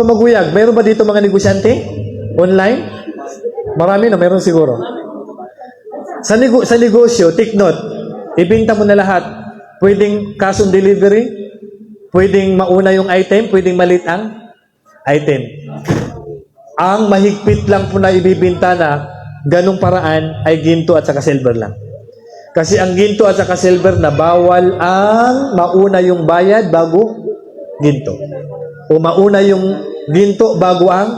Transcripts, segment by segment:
Maguyag, meron ba dito mga negosyante? Online? Marami na, meron siguro. Sa negosyo, take note, ibenta mo na lahat. Pwedeng cash on delivery, pwedeng mauna yung item, pwedeng malit ang item. Ang mahigpit lang po na ibibenta na ganong paraan ay ginto at saka silver lang. Kasi ang ginto at saka silver na bawal ang mauna yung bayad bago ginto. O mauna yung ginto bago ang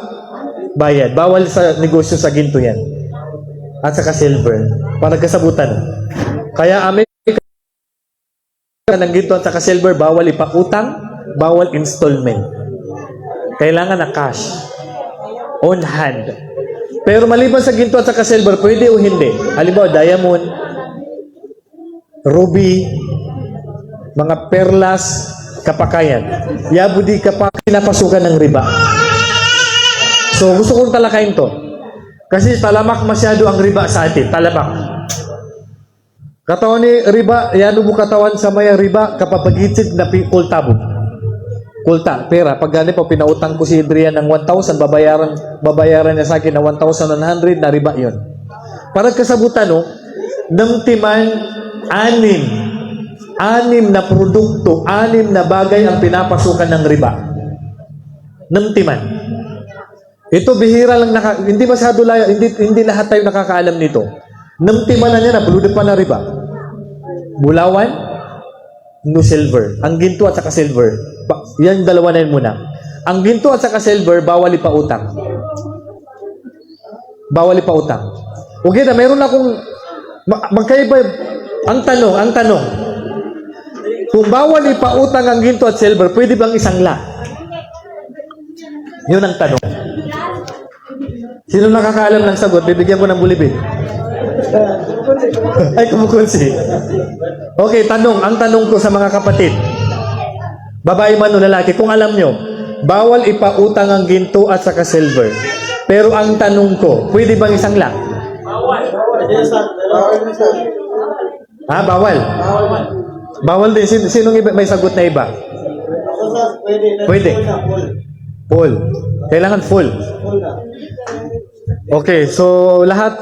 bayad. Bawal sa negosyo sa ginto yan. At saka silver. Para kasabutan. Kaya amin ng ginto at saka silver, bawal ipakutang, bawal installment. Kailangan na cash. On hand. Pero maliban sa ginto at saka silver, pwede o hindi. Halimbawa, diamond, ruby, mga perlas, kapakayan. Yabudi kapag pinapasukan ng riba. So, gusto kong talakayin to. Kasi talamak masyado ang riba sa atin. Talamak. Katawan ni riba, yan mo katawan sa maya riba kapapagitsid na kultabo. Kulta, pera. Pag gani po, pinautang ko si Adrian ng 1,000, babayaran niya sa akin ng 1,100 na riba yun. Para kasabutan, no, ng timan, anim na produkto, 6 na bagay ang pinapasukan ng riba. Ng timan. Ito bihira lang, hindi masyado layo, hindi lahat tayo nakakaalam nito. Ng timan na niya na, buludot pa na riba. Bulawan, no silver. Ang ginto at saka silver. Yan dalawa na yun muna. Ang ginto at saka silver, bawal ipautang. Bawal ipautang. Okay na, meron akong magkaiba. Ang tanong, kung bawal ipautang ang ginto at silver, pwede bang isangla? Yun ang tanong. Sino nakakaalam ng sagot? Bibigyan ko ng bulibid. Ay, kumukunsi. Okay, ang tanong ko sa mga kapatid. Babae man o lalaki, kung alam nyo, bawal ipautang ang ginto at saka silver. Pero ang tanong ko, pwede bang isangla? Bawal. Bawal. Bawal din. Sinong may sagot na iba? Pwede. Full. Kailangan full. Okay, so lahat,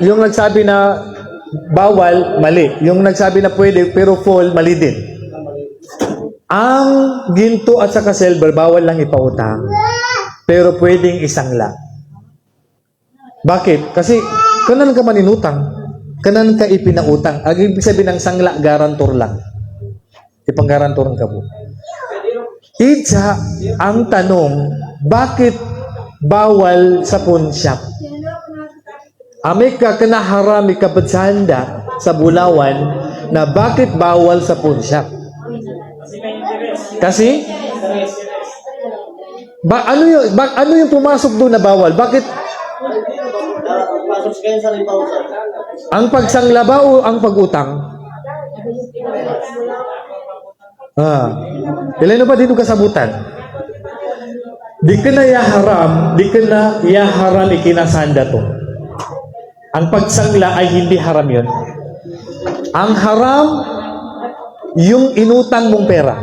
yung nagsabi na bawal, mali. Yung nagsabi na pwede, pero full, mali din. Ang ginto at saka silver, bawal lang ipautang. Pero pwedeng isangla. Bakit? Kasi, kanan ka maninutang. Kanan ka ipinautang. Ang ibig sabihin ng sangla, garantor lang. Ipanggarantoran ka po. Itsa, ang tanong, bakit bawal sa pawn shop? Amay ka kanaharami kapatsanda sa Bulawan na bakit bawal sa pawn shop? Kasi? Ano yung pumasok doon na bawal? Bakit? Ang pagsangla ba o ang pag-utang? Ilan na ba dito kasabutan? Di ka na yaharam ikinasanda to. Ang pagsangla ay hindi haram yun. Ang haram, yung inutang mong pera.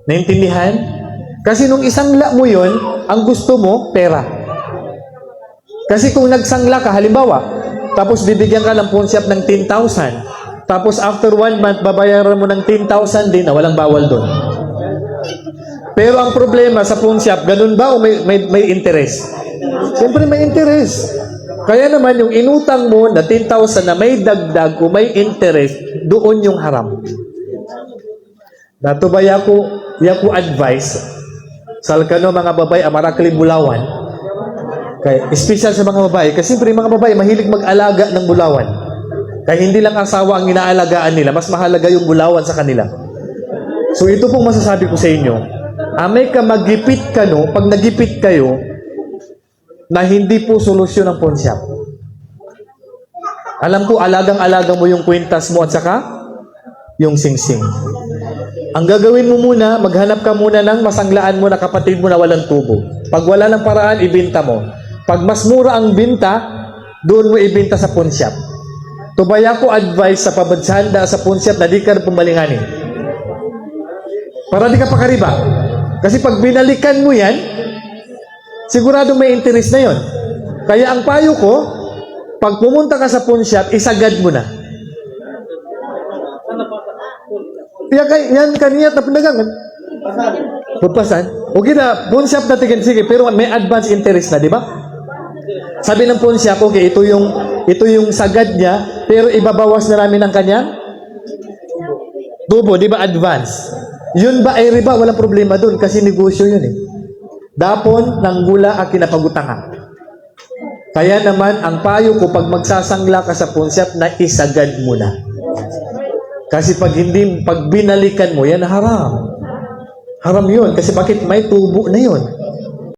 Naintindihan? Kasi nung isangla mo yun, ang gusto mo, pera. Kasi kung nagsangla ka, halimbawa, tapos bibigyan ka ng pawn shop ng 10,000, tapos after 1 month, babayaran mo ng 10,000 din na walang bawal doon. Pero ang problema sa pawn shop, ganun ba o may interest? Siyempre may interest. Kaya naman yung inutang mo na 10,000 na may dagdag o may interest, doon yung haram. Dato ba yaku advice sa kano mga babae amarakli Bulawan? Kaya special sa mga babae kasi siyempre mga babae mahilig mag-alaga ng bulawan. Kaya hindi lang asawa ang inaalagaan nila, mas mahalaga yung bulawan sa kanila. So ito pong masasabi ko sa inyo, amay ka magipit ka no, pag nagipit kayo, na hindi po solusyon ng pawn shop. Alam ko, alagang-alagang mo yung kwintas mo at saka yung singsing. Ang gagawin mo muna, maghanap ka muna ng masanglaan mo na kapatid mo na walang tubo. Pag wala ng paraan, ibenta mo. Pag mas mura ang binta, doon mo ibenta sa pawn shop. Tubaya ko advice sa pabadsanda sa pawn shop na di ka pumalinganin. Para di ka pakariba. Kasi pag binalikan mo yan, sigurado may interest na yon. Kaya ang payo ko, pag pumunta ka sa pawn shop, isagad mo na. Yan kaniyat na pinagangan. Pagpasan. Okay na, pawn shop na tigil, sige, pero may advance interest na, di ba? Sabi ng pawn shop, okay, ito yung sagad niya, pero ibabawas na namin ang kanyang tubo, di ba, advance. Yun ba ay riba? Walang problema dun kasi negosyo yun eh. Dapon ng gula ang kinapagutangan. Kaya naman, ang payo ko, pag magsasangla ka sa pawn shop, na isagad mo na. Kasi pag binalikan mo, yan haram. Haram yun. Kasi bakit may tubo na yun?